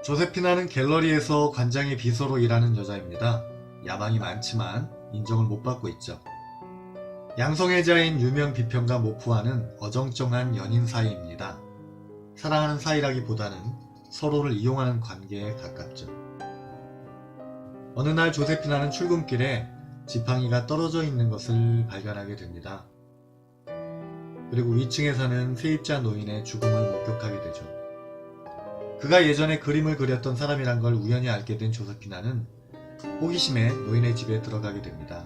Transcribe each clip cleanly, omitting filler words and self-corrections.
조세피나는 갤러리에서 관장의 비서로 일하는 여자입니다. 야망이 많지만 인정을 못 받고 있죠. 양성애자인 유명 비평가 모프와는 어정쩡한 연인 사이입니다. 사랑하는 사이라기보다는 서로를 이용하는 관계에 가깝죠. 어느 날 조세피나는 출근길에 지팡이가 떨어져 있는 것을 발견하게 됩니다. 그리고 위층에 사는 세입자 노인의 죽음을 목격하게 되죠. 그가 예전에 그림을 그렸던 사람이란 걸 우연히 알게 된 조세피나는 호기심에 노인의 집에 들어가게 됩니다.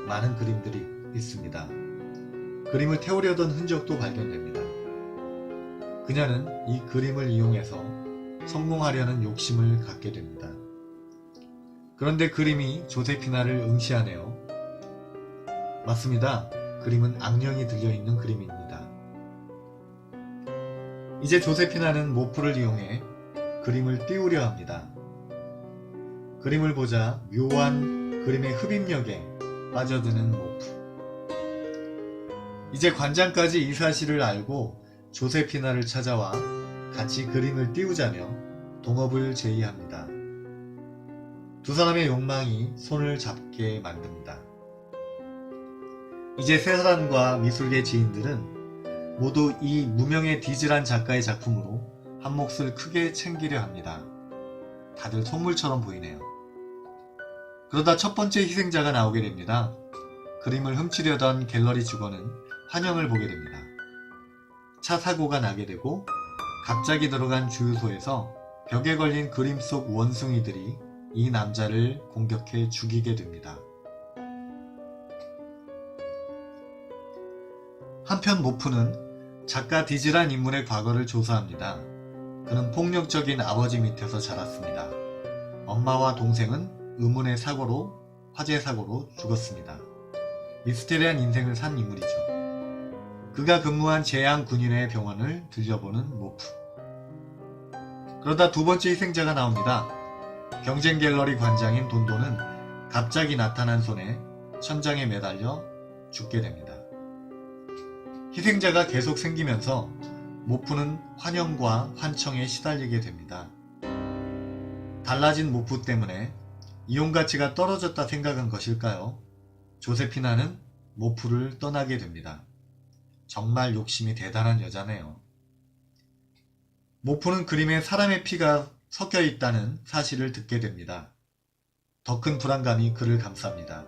많은 그림들이 있습니다. 그림을 태우려던 흔적도 발견됩니다. 그녀는 이 그림을 이용해서 성공하려는 욕심을 갖게 됩니다. 그런데 그림이 조세피나를 응시하네요. 맞습니다. 그림은 악령이 들려있는 그림입니다. 이제 조세피나는 모프를 이용해 그림을 띄우려 합니다. 그림을 보자 묘한 그림의 흡입력에 빠져드는 모프. 이제 관장까지 이 사실을 알고 조세피나를 찾아와 같이 그림을 띄우자며 동업을 제의합니다. 두 사람의 욕망이 손을 잡게 만듭니다. 이제 세 사람과 미술계 지인들은 모두 이 무명의 디즈란 작가의 작품으로 한 몫을 크게 챙기려 합니다. 다들 속물처럼 보이네요. 그러다 첫 번째 희생자가 나오게 됩니다. 그림을 훔치려던 갤러리 직원은 환영을 보게 됩니다. 차 사고가 나게 되고 갑자기 들어간 주유소에서 벽에 걸린 그림 속 원숭이들이 이 남자를 공격해 죽이게 됩니다. 한편 모프는 작가 디즈란 인물의 과거를 조사합니다. 그는 폭력적인 아버지 밑에서 자랐습니다. 엄마와 동생은 의문의 사고로, 화재 사고로 죽었습니다. 미스테리한 인생을 산 인물이죠. 그가 근무한 재앙군인의 병원을 들려보는 모프. 그러다 두 번째 희생자가 나옵니다. 경쟁 갤러리 관장인 돈도는 갑자기 나타난 손에 천장에 매달려 죽게 됩니다. 희생자가 계속 생기면서 모프는 환영과 환청에 시달리게 됩니다. 달라진 모프 때문에 이용가치가 떨어졌다 생각한 것일까요? 조세피나는 모프를 떠나게 됩니다. 정말 욕심이 대단한 여자네요. 모프는 그림에 사람의 피가 섞여 있다는 사실을 듣게 됩니다. 더 큰 불안감이 그를 감쌉니다.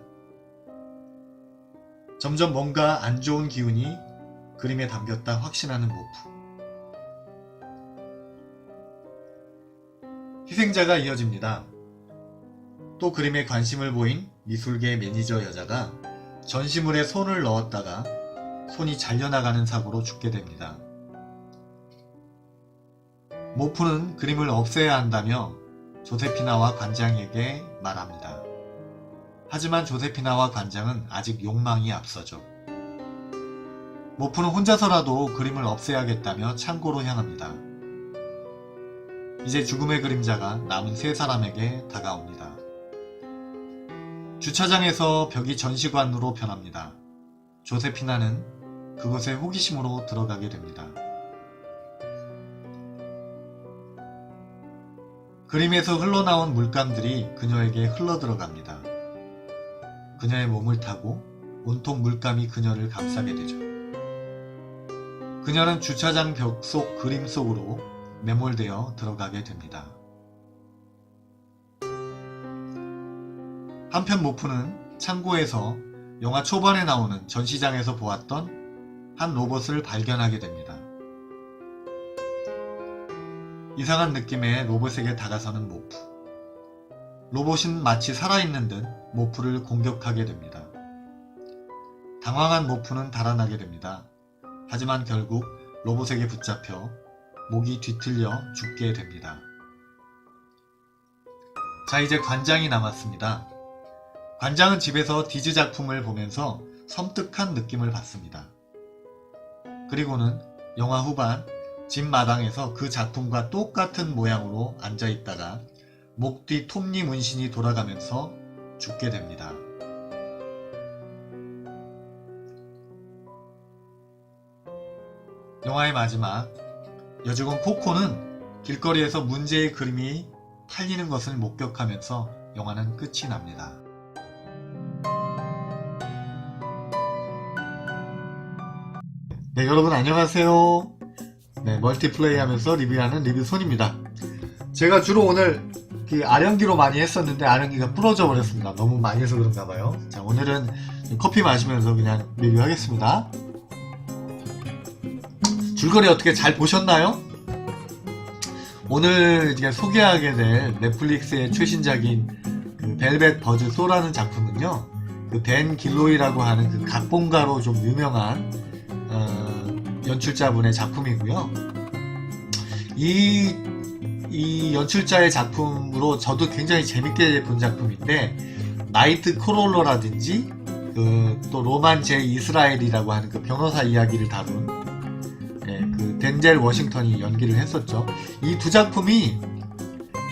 점점 뭔가 안 좋은 기운이 그림에 담겼다 확신하는 모프. 희생자가 이어집니다. 또 그림에 관심을 보인 미술계 매니저 여자가 전시물에 손을 넣었다가 손이 잘려나가는 사고로 죽게 됩니다. 모프는 그림을 없애야 한다며 조세피나와 관장에게 말합니다. 하지만 조세피나와 관장은 아직 욕망이 앞서죠. 모프는 혼자서라도 그림을 없애야겠다며 창고로 향합니다. 이제 죽음의 그림자가 남은 세 사람에게 다가옵니다. 주차장에서 벽이 전시관으로 변합니다. 조세피나는 그곳에 호기심으로 들어가게 됩니다. 그림에서 흘러나온 물감들이 그녀에게 흘러들어갑니다. 그녀의 몸을 타고 온통 물감이 그녀를 감싸게 되죠. 그녀는 주차장 벽 속 그림 속으로 매몰되어 들어가게 됩니다. 한편 모프는 창고에서 영화 초반에 나오는 전시장에서 보았던 한 로봇을 발견하게 됩니다. 이상한 느낌의 로봇에게 다가서는 모프. 로봇은 마치 살아있는 듯 모프를 공격하게 됩니다. 당황한 모프는 달아나게 됩니다. 하지만 결국 로봇에게 붙잡혀 목이 뒤틀려 죽게 됩니다. 자, 이제 관장이 남았습니다. 관장은 집에서 디즈 작품을 보면서 섬뜩한 느낌을 받습니다. 그리고는 영화 후반 집 마당에서 그 작품과 똑같은 모양으로 앉아있다가 목 뒤 톱니 문신이 돌아가면서 죽게 됩니다. 영화의 마지막, 여직원 코코는 길거리에서 문제의 그림이 팔리는 것을 목격하면서 영화는 끝이 납니다. 네, 여러분 안녕하세요. 네, 멀티플레이 하면서 리뷰하는 리뷰손입니다. 제가 주로 오늘 아령기로 많이 했었는데 아령기가 부러져 버렸습니다. 너무 많이 해서 그런가 봐요. 자, 오늘은 커피 마시면서 그냥 리뷰하겠습니다. 줄거리 어떻게 잘 보셨나요? 오늘 이제 소개하게 될 넷플릭스의 최신작인 벨벳 버즈 소라는 작품은요, 댄 길로이라고 하는 각본가로 좀 유명한 연출자분의 작품이고요. 이 연출자의 작품으로 저도 굉장히 재밌게 본 작품인데, 나이트 크롤러라든지 또 로만 제 이스라엘이라고 하는 변호사 이야기를 다룬 덴젤 워싱턴이 연기를 했었죠. 이 두 작품이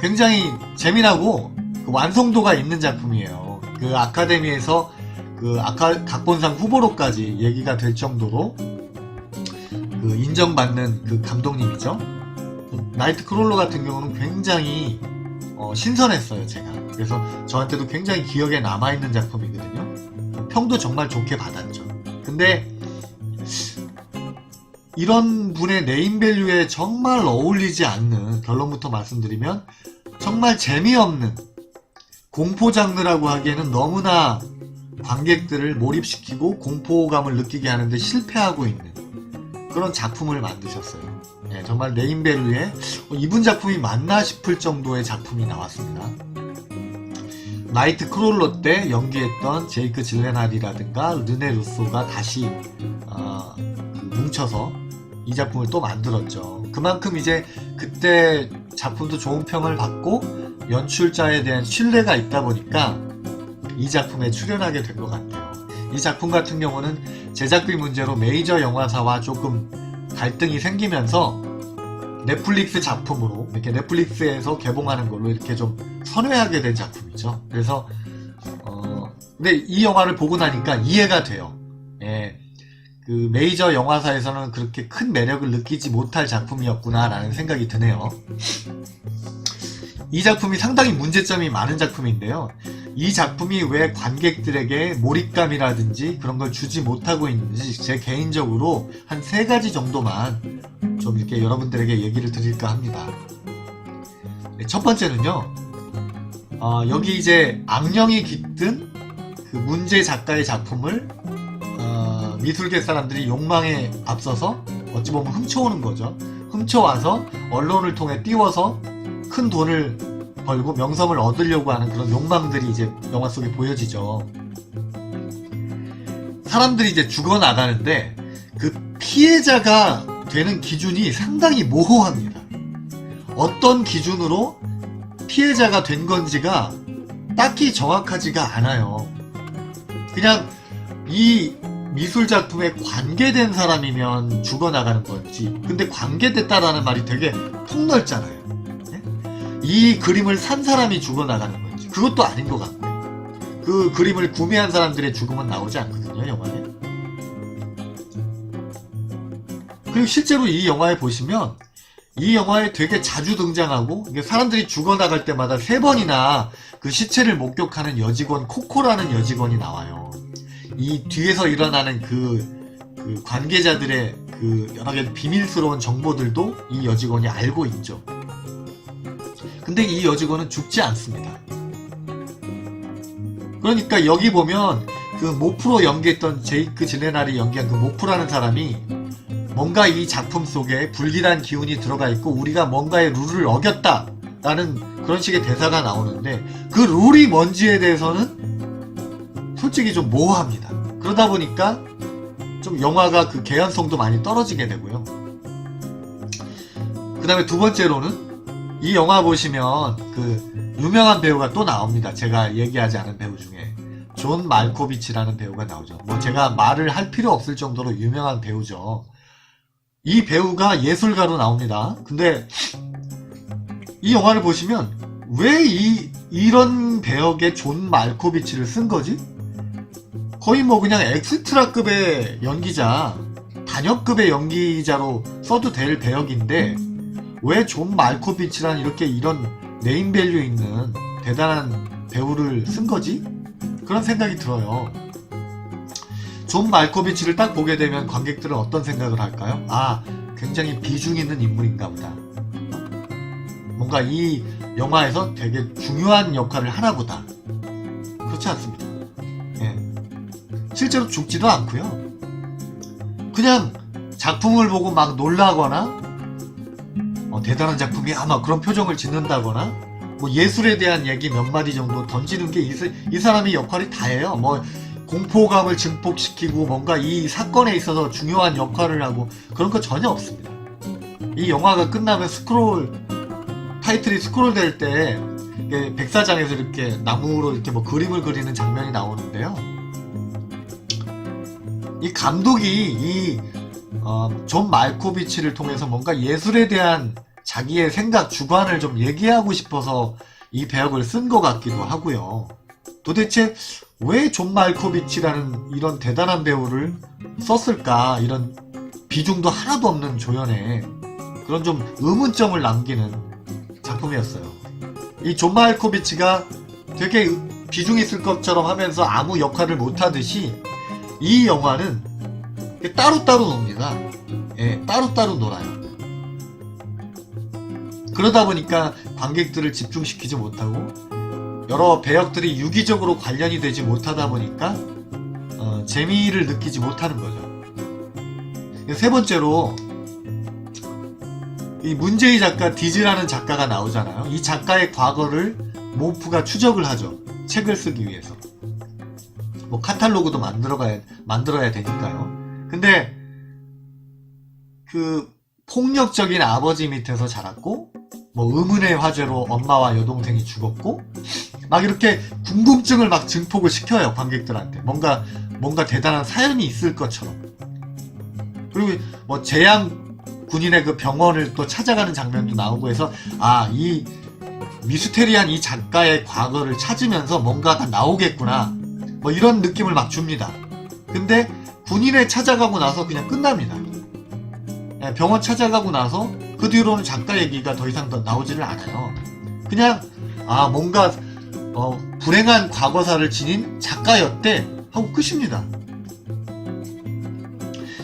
굉장히 재미나고 완성도가 있는 작품이에요. 아카데미에서 각본상 후보로까지 얘기가 될 정도로 인정받는 감독님이죠. 나이트 크롤러 같은 경우는 굉장히 신선했어요, 제가. 그래서 저한테도 굉장히 기억에 남아있는 작품이거든요. 평도 정말 좋게 받았죠. 근데 이런 분의 네임밸류에 정말 어울리지 않는, 결론부터 말씀드리면 정말 재미없는 공포 장르라고 하기에는 너무나 관객들을 몰입시키고 공포감을 느끼게 하는데 실패하고 있는 그런 작품을 만드셨어요. 네, 정말 네임밸류에 이분 작품이 맞나 싶을 정도의 작품이 나왔습니다. 나이트 크롤러 때 연기했던 제이크 질렌할이라든가 르네 루소가 다시 뭉쳐서 이 작품을 또 만들었죠. 그만큼 이제 그때 작품도 좋은 평을 받고 연출자에 대한 신뢰가 있다 보니까 이 작품에 출연하게 된 것 같아요. 이 작품 같은 경우는 제작비 문제로 메이저 영화사와 조금 갈등이 생기면서 넷플릭스 작품으로 이렇게 넷플릭스에서 개봉하는 걸로 이렇게 좀 선회하게 된 작품이죠. 그래서 근데 이 영화를 보고 나니까 이해가 돼요. 예. 메이저 영화사에서는 그렇게 큰 매력을 느끼지 못할 작품이었구나 라는 생각이 드네요. 이 작품이 상당히 문제점이 많은 작품인데요. 이 작품이 왜 관객들에게 몰입감이라든지 그런 걸 주지 못하고 있는지 제 개인적으로 한 3가지 정도만 좀 이렇게 여러분들에게 얘기를 드릴까 합니다. 네, 첫 번째는요, 여기 이제 악령이 깃든 문제 작가의 작품을 미술계 사람들이 욕망에 앞서서 어찌 보면 훔쳐오는 거죠. 훔쳐와서 언론을 통해 띄워서 큰 돈을 벌고 명성을 얻으려고 하는 그런 욕망들이 이제 영화 속에 보여지죠. 사람들이 이제 죽어나가는데 피해자가 되는 기준이 상당히 모호합니다. 어떤 기준으로 피해자가 된 건지가 딱히 정확하지가 않아요. 그냥 이 미술작품에 관계된 사람이면 죽어나가는 건지, 근데 관계됐다라는 말이 되게 폭넓잖아요. 네? 이 그림을 산 사람이 죽어나가는 건지, 그것도 아닌 것 같고요. 그 그림을 구매한 사람들의 죽음은 나오지 않거든요, 영화에. 그리고 실제로 이 영화에 보시면 이 영화에 되게 자주 등장하고 사람들이 죽어나갈 때마다 3번이나 그 시체를 목격하는 여직원 코코라는 여직원이 나와요. 이 뒤에서 일어나는 관계자들의 여러 개 비밀스러운 정보들도 이 여직원이 알고 있죠. 근데 이 여직원은 죽지 않습니다. 그러니까 여기 보면 모프로 연기했던 제이크 질렌할이 연기한 모프라는 사람이 뭔가 이 작품 속에 불길한 기운이 들어가 있고 우리가 뭔가의 룰을 어겼다 라는 그런 식의 대사가 나오는데, 그 룰이 뭔지에 대해서는 솔직히 좀 모호합니다. 그러다 보니까 좀 영화가 개연성도 많이 떨어지게 되고요. 그 다음에 두 번째로는 이 영화 보시면 유명한 배우가 또 나옵니다. 제가 얘기하지 않은 배우 중에 존 말코비치라는 배우가 나오죠. 제가 말을 할 필요 없을 정도로 유명한 배우죠. 이 배우가 예술가로 나옵니다. 근데 이 영화를 보시면 왜 이런 배역의 존 말코비치를 쓴 거지? 거의 그냥 엑스트라급의 연기자, 단역급의 연기자로 써도 될 배역인데 왜 존 말코비치란 이런 네임밸류 있는 대단한 배우를 쓴 거지? 그런 생각이 들어요. 존 말코비치를 딱 보게 되면 관객들은 어떤 생각을 할까요? 아, 굉장히 비중 있는 인물인가 보다. 뭔가 이 영화에서 되게 중요한 역할을 하나 보다. 그렇지 않습니다. 예. 실제로 죽지도 않고요. 그냥 작품을 보고 막 놀라거나 대단한 작품이야 막 그런 표정을 짓는다거나 뭐 예술에 대한 얘기 몇 마디 정도 던지는 게 이 사람이 역할이 다예요. 뭐 공포감을 증폭시키고 뭔가 이 사건에 있어서 중요한 역할을 하고 그런 거 전혀 없습니다. 이 영화가 끝나면 타이틀이 스크롤 될 때 백사장에서 이렇게 나무로 이렇게 뭐 그림을 그리는 장면이 나오는데요. 이 감독이 존 말코비치를 통해서 뭔가 예술에 대한 자기의 생각, 주관을 좀 얘기하고 싶어서 이 배역을 쓴 것 같기도 하고요. 도대체 왜 존 말코비치라는 이런 대단한 배우를 썼을까? 이런 비중도 하나도 없는 조연에 그런 좀 의문점을 남기는 작품이었어요. 이 존 말코비치가 되게 비중 있을 것처럼 하면서 아무 역할을 못하듯이 이 영화는 따로따로 놉니다. 예, 따로따로 놀아요. 그러다 보니까 관객들을 집중시키지 못하고 여러 배역들이 유기적으로 관련이 되지 못하다 보니까 재미를 느끼지 못하는 거죠. 세 번째로 이 문제의 작가 디즈라는 작가가 나오잖아요. 이 작가의 과거를 모프가 추적을 하죠. 책을 쓰기 위해서. 뭐 카탈로그도 만들어야 되니까요. 근데 그 폭력적인 아버지 밑에서 자랐고 뭐 의문의 화재로 엄마와 여동생이 죽었고 막 이렇게 궁금증을 막 증폭을 시켜요. 관객들한테 뭔가 대단한 사연이 있을 것처럼. 그리고 뭐 재양 군인의 그 병원을 또 찾아가는 장면도 나오고 해서 이 미스테리한 이 작가의 과거를 찾으면서 뭔가가 나오겠구나 뭐 이런 느낌을 막 줍니다. 근데 군인에 찾아가고 나서 그냥 끝납니다. 병원 찾아가고 나서 그 뒤로는 작가 얘기가 더 이상 더 나오지를 않아요. 그냥 뭔가 불행한 과거사를 지닌 작가였대 하고 끝입니다.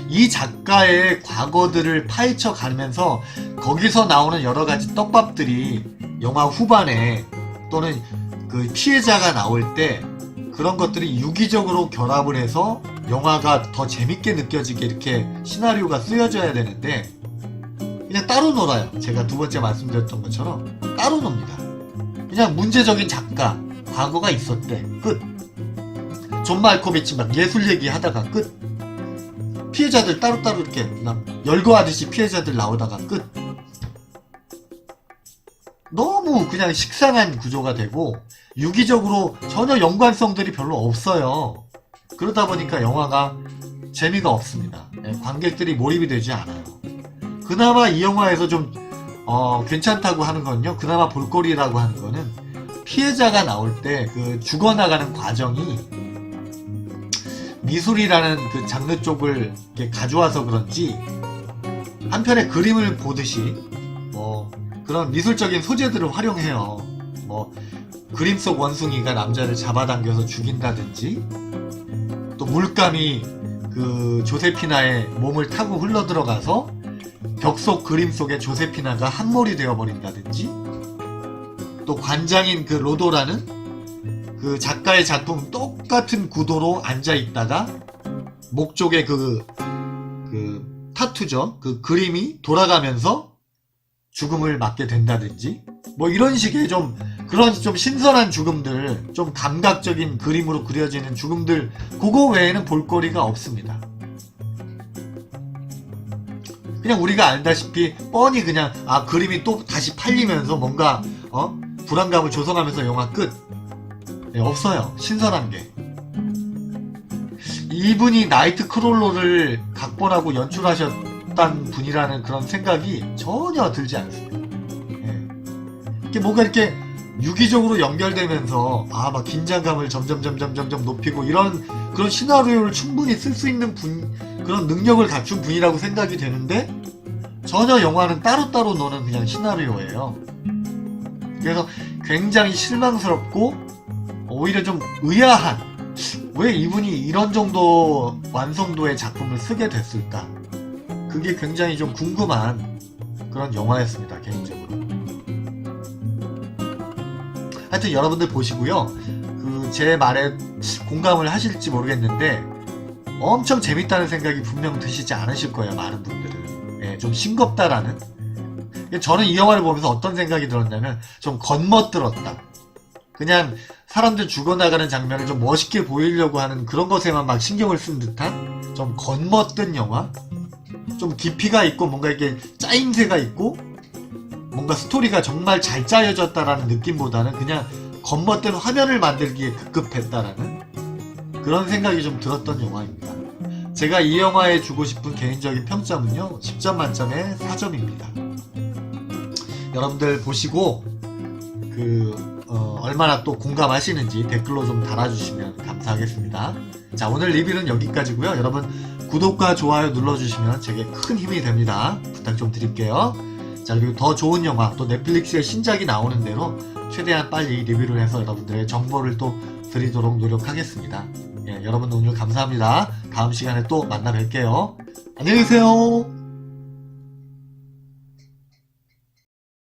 이 작가의 과거들을 파헤쳐 가면서 거기서 나오는 여러 가지 떡밥들이 영화 후반에 또는 그 피해자가 나올 때 그런 것들이 유기적으로 결합을 해서 영화가 더 재밌게 느껴지게 이렇게 시나리오가 쓰여져야 되는데 그냥 따로 놀아요. 제가 두 번째 말씀드렸던 것처럼 따로 놉니다. 그냥 문제적인 작가 과거가 있었대 끝. 존 말코비치 막 예술 얘기하다가 끝. 피해자들 따로따로 이렇게 열거하듯이 피해자들 나오다가 끝. 너무 그냥 식상한 구조가 되고 유기적으로 전혀 연관성들이 별로 없어요. 그러다 보니까 영화가 재미가 없습니다. 관객들이 몰입이 되지 않아요. 그나마 이 영화에서 좀 괜찮다고 하는 건요. 그나마 볼거리라고 하는 거는 피해자가 나올 때 그 죽어나가는 과정이 미술이라는 그 장르 쪽을 이렇게 가져와서 그런지 한편의 그림을 보듯이 그런 미술적인 소재들을 활용해요. 그림 속 원숭이가 남자를 잡아당겨서 죽인다든지 또 물감이 그 조세피나의 몸을 타고 흘러들어가서 벽 속 그림 속에 조세피나가 한몰이 되어버린다든지 또 관장인 그 로도라는 그 작가의 작품 똑같은 구도로 앉아있다가 목 쪽에 그 타투죠. 그 그림이 돌아가면서 죽음을 맞게 된다든지 뭐 이런 식의 그런 좀 신선한 죽음들, 좀 감각적인 그림으로 그려지는 죽음들 그거 외에는 볼거리가 없습니다. 그냥 우리가 알다시피 뻔히 그냥 그림이 또 다시 팔리면서 뭔가 불안감을 조성하면서 영화 끝. 없어요. 신선한 게. 이분이 나이트 크롤러를 각본하고 연출하셨던 분이라는 그런 생각이 전혀 들지 않습니다. 이게 뭔가 이렇게 유기적으로 연결되면서 막 긴장감을 점점 높이고 그런 시나리오를 충분히 쓸 수 있는 그런 능력을 갖춘 분이라고 생각이 되는데 전혀 영화는 따로따로 노는 그냥 시나리오예요. 그래서 굉장히 실망스럽고 오히려 좀 의아한, 왜 이분이 이런 정도 완성도의 작품을 쓰게 됐을까? 그게 굉장히 좀 궁금한 그런 영화였습니다, 개인적으로. 하여튼 여러분들 보시고요. 제 말에 공감을 하실지 모르겠는데 엄청 재밌다는 생각이 분명 드시지 않으실 거예요, 많은 분들은. 예, 좀 싱겁다라는. 저는 이 영화를 보면서 어떤 생각이 들었냐면 좀 겉멋들었다. 그냥 사람들 죽어나가는 장면을 좀 멋있게 보이려고 하는 그런 것에만 막 신경을 쓴 듯한 좀 겉멋든 영화? 좀 깊이가 있고 뭔가 이렇게 짜임새가 있고 뭔가 스토리가 정말 잘 짜여졌다라는 느낌보다는 그냥 겉멋된 화면을 만들기에 급급했다라는 그런 생각이 좀 들었던 영화입니다. 제가 이 영화에 주고 싶은 개인적인 평점은요, 10점 만점에 4점입니다. 여러분들 보시고 얼마나 또 공감하시는지 댓글로 좀 달아주시면 감사하겠습니다. 자, 오늘 리뷰는 여기까지고요. 여러분 구독과 좋아요 눌러주시면 제게 큰 힘이 됩니다. 부탁 좀 드릴게요. 자, 그리고 더 좋은 영화, 또 넷플릭스에 신작이 나오는 대로 최대한 빨리 리뷰를 해서 여러분들의 정보를 또 드리도록 노력하겠습니다. 예, 여러분 오늘 감사합니다. 다음 시간에 또 만나 뵐게요. 안녕히 계세요.